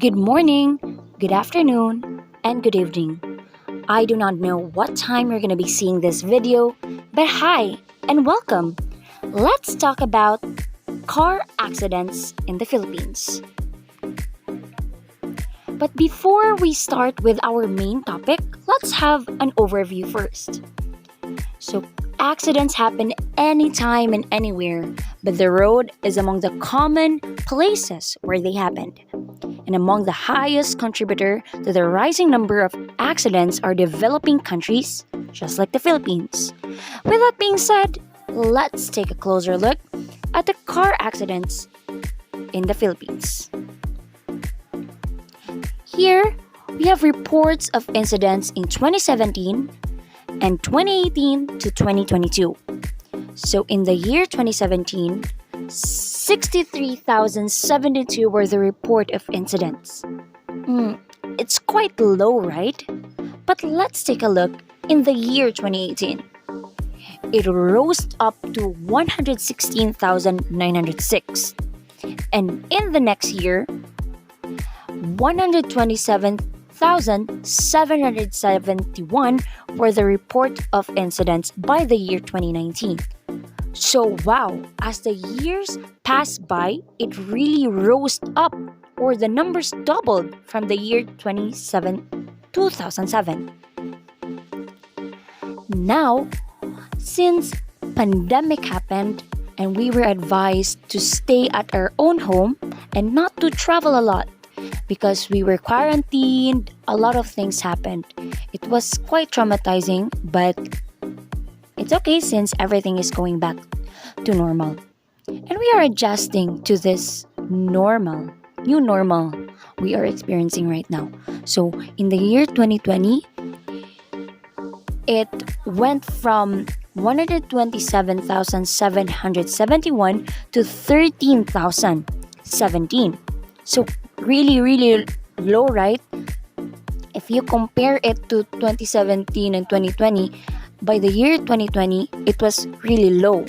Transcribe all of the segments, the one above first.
Good morning, good afternoon, and good evening. I do not know what time you're going to be seeing this video, but hi and welcome. Let's talk about car accidents in the Philippines. But before we start with our main topic, let's have an overview first. So, accidents happen anytime and anywhere, but the road is among the common places where they happened. And among the highest contributor to the rising number of accidents are developing countries, just like the Philippines. With that being said, let's take a closer look at the car accidents in the Philippines. Here, we have reports of incidents in 2017 and 2018 to 2022. So in the year 2017, 63,072 were the report of incidents. It's quite low, right? But let's take a look in the year 2018. It rose up to 116,906. And in the next year, 127,771 were the report of incidents by the year 2019. So wow, as the years passed by, it really rose up, or the numbers doubled from the year 2007. Now, since pandemic happened and we were advised to stay at our own home and not to travel a lot because we were quarantined, a lot of things happened. It was quite traumatizing, but it's okay since everything is going back to normal. And we are adjusting to this new normal we are experiencing right now. So in the year 2020, it went from 127,771 to 13,017. So really low, right? If you compare it to 2017 and 2020, by the year 2020, it was really low.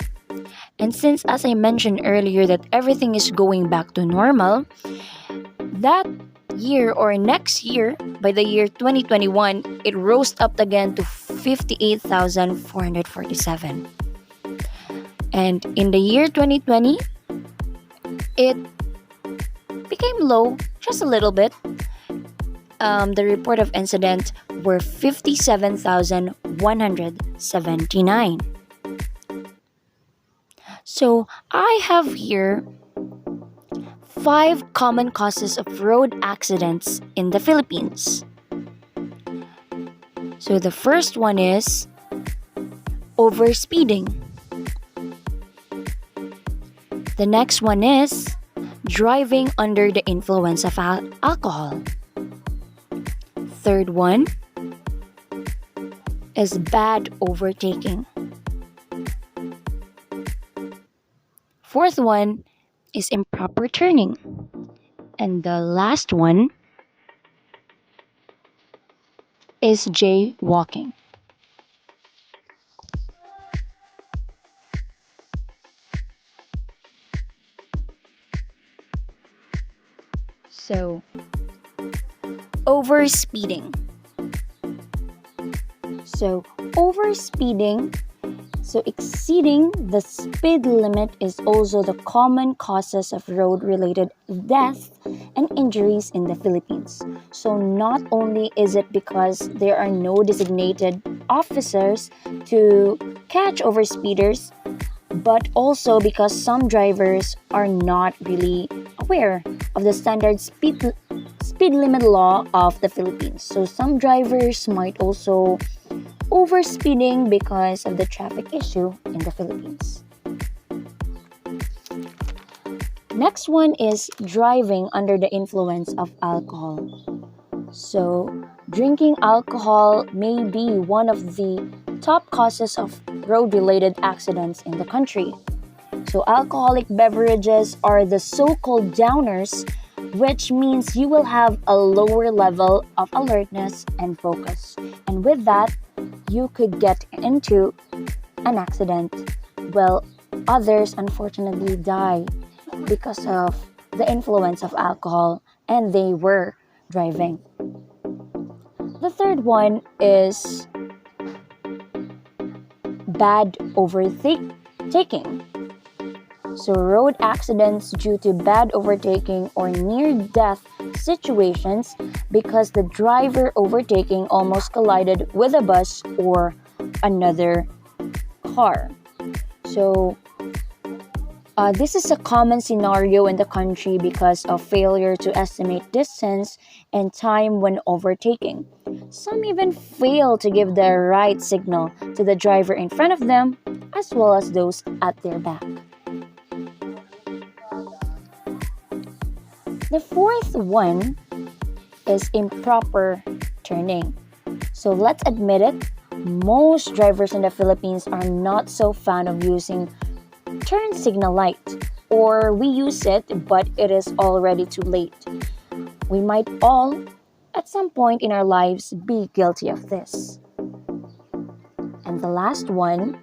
And since, as I mentioned earlier, that everything is going back to normal, that year or next year, by the year 2021, it rose up again to 58,447. And in the year 2020, it became low just a little bit. The report of incidents were 57,179. So I have here 5 common causes of road accidents in the Philippines. So the first one is overspeeding. The next one is driving under the influence of alcohol. Third one is bad overtaking. Fourth one is improper turning. And the last one is jaywalking. So, overspeeding. So exceeding the speed limit is also the common causes of road-related deaths and injuries in the Philippines. So not only is it because there are no designated officers to catch overspeeders, but also because some drivers are not really aware of the standard speed limit law of the Philippines. So some drivers might also overspeeding because of the traffic issue in the Philippines. Next one is driving under the influence of alcohol. So drinking alcohol may be one of the top causes of road-related accidents in the country. So alcoholic beverages are the so-called downers, which means you will have a lower level of alertness and focus. And with that, you could get into an accident. Well, others unfortunately die because of the influence of alcohol and they were driving. The third one is bad overtaking. So, road accidents due to bad overtaking or near death situations because the driver overtaking almost collided with a bus or another car. So, this is a common scenario in the country because of failure to estimate distance and time when overtaking. Some even fail to give the right signal to the driver in front of them as well as those at their back. The fourth one is improper turning. So let's admit it, most drivers in the Philippines are not so fond of using turn signal light, or we use it but it is already too late. We might all, at some point in our lives, be guilty of this. And the last one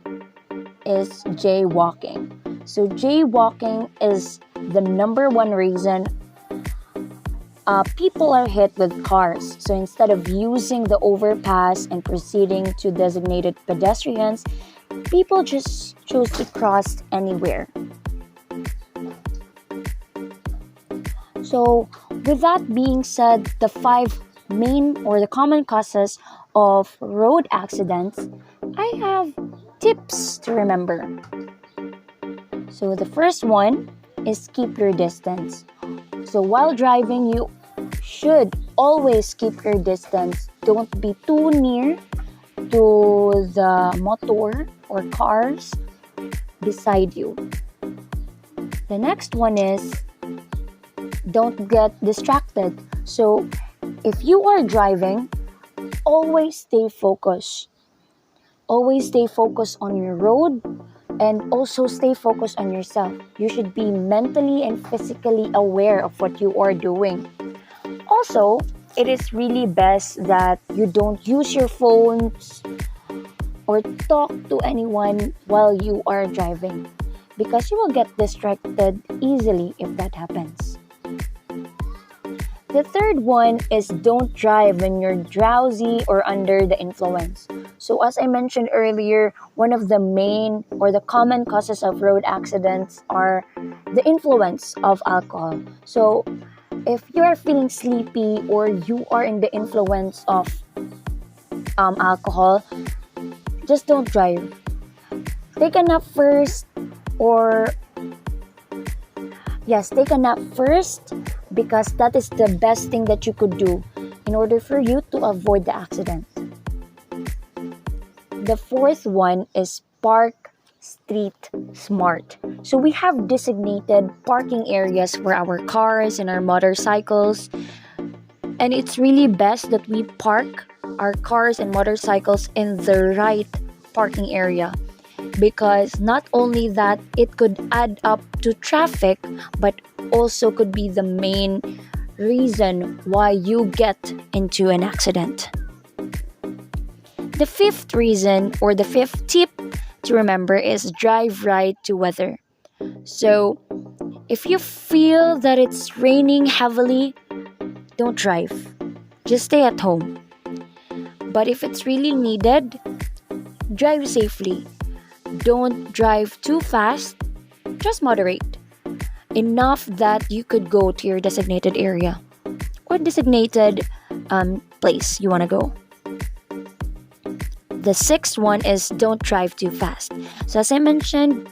is jaywalking. So jaywalking is the number one reason people are hit with cars. So instead of using the overpass and proceeding to designated pedestrians, people just chose to cross anywhere. So with that being said, the five main or the common causes of road accidents, I have tips to remember. So the first one is keep your distance. So while driving, you should always keep your distance. Don't be too near to the motor or cars beside you. The next one is don't get distracted. So if you are driving, always stay focused. Always stay focused on your road and also stay focused on yourself. You should be mentally and physically aware of what you are doing. Also, it is really best that you don't use your phones or talk to anyone while you are driving because you will get distracted easily if that happens. The third one is don't drive when you're drowsy or under the influence. So as I mentioned earlier, one of the main or the common causes of road accidents are the influence of alcohol. So if you are feeling sleepy or you are in the influence of alcohol, just don't drive. Take a nap first take a nap first because that is the best thing that you could do in order for you to avoid the accident. The fourth one is park street smart. So we have designated parking areas for our cars and our motorcycles. And it's really best that we park our cars and motorcycles in the right parking area. Because not only that, it could add up to traffic, but also could be the main reason why you get into an accident. The fifth reason or the fifth tip to remember is drive right to weather. So if you feel that it's raining heavily, don't drive. Just stay at home. But if it's really needed, drive safely. Don't drive too fast, just moderate. Enough that you could go to your designated area or designated place you want to go. The sixth one is don't drive too fast. So as I mentioned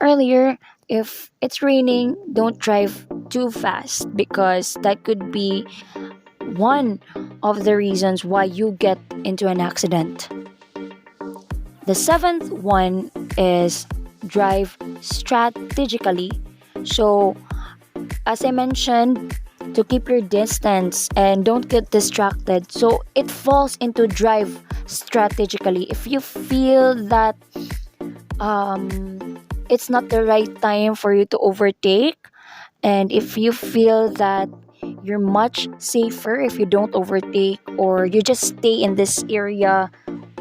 earlier, if it's raining, don't drive too fast because that could be one of the reasons why you get into an accident. The seventh one is drive strategically. So, as I mentioned, to keep your distance and don't get distracted. So, it falls into drive strategically. If you feel that it's not the right time for you to overtake, and if you feel that you're much safer if you don't overtake or you just stay in this area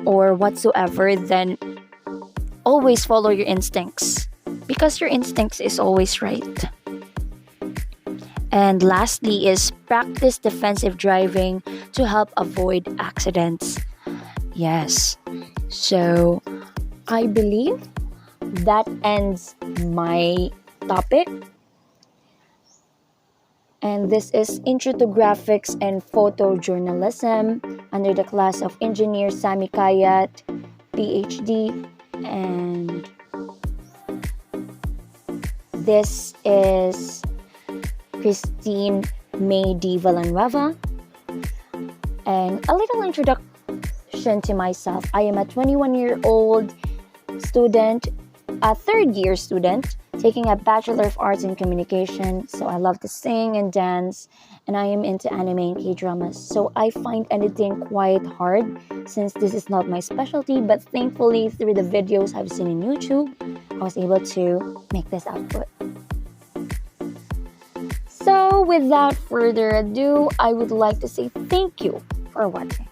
or whatsoever, then always follow your instincts because your instincts is always right. And lastly is practice defensive driving to help avoid accidents. Yes. So I believe that ends my topic. And this is Intro to Graphics and Photojournalism under the class of Engineer Sami Kayat, PhD. And this is Christine May D. Villanueva. And a little introduction to myself. I am a 21-year-old student, a third-year student, taking a Bachelor of Arts in Communication. So I love to sing and dance, and I am into anime and K-dramas. So I find editing quite hard since this is not my specialty, but thankfully through the videos I've seen in YouTube, I was able to make this output. So without further ado, I would like to say thank you for watching.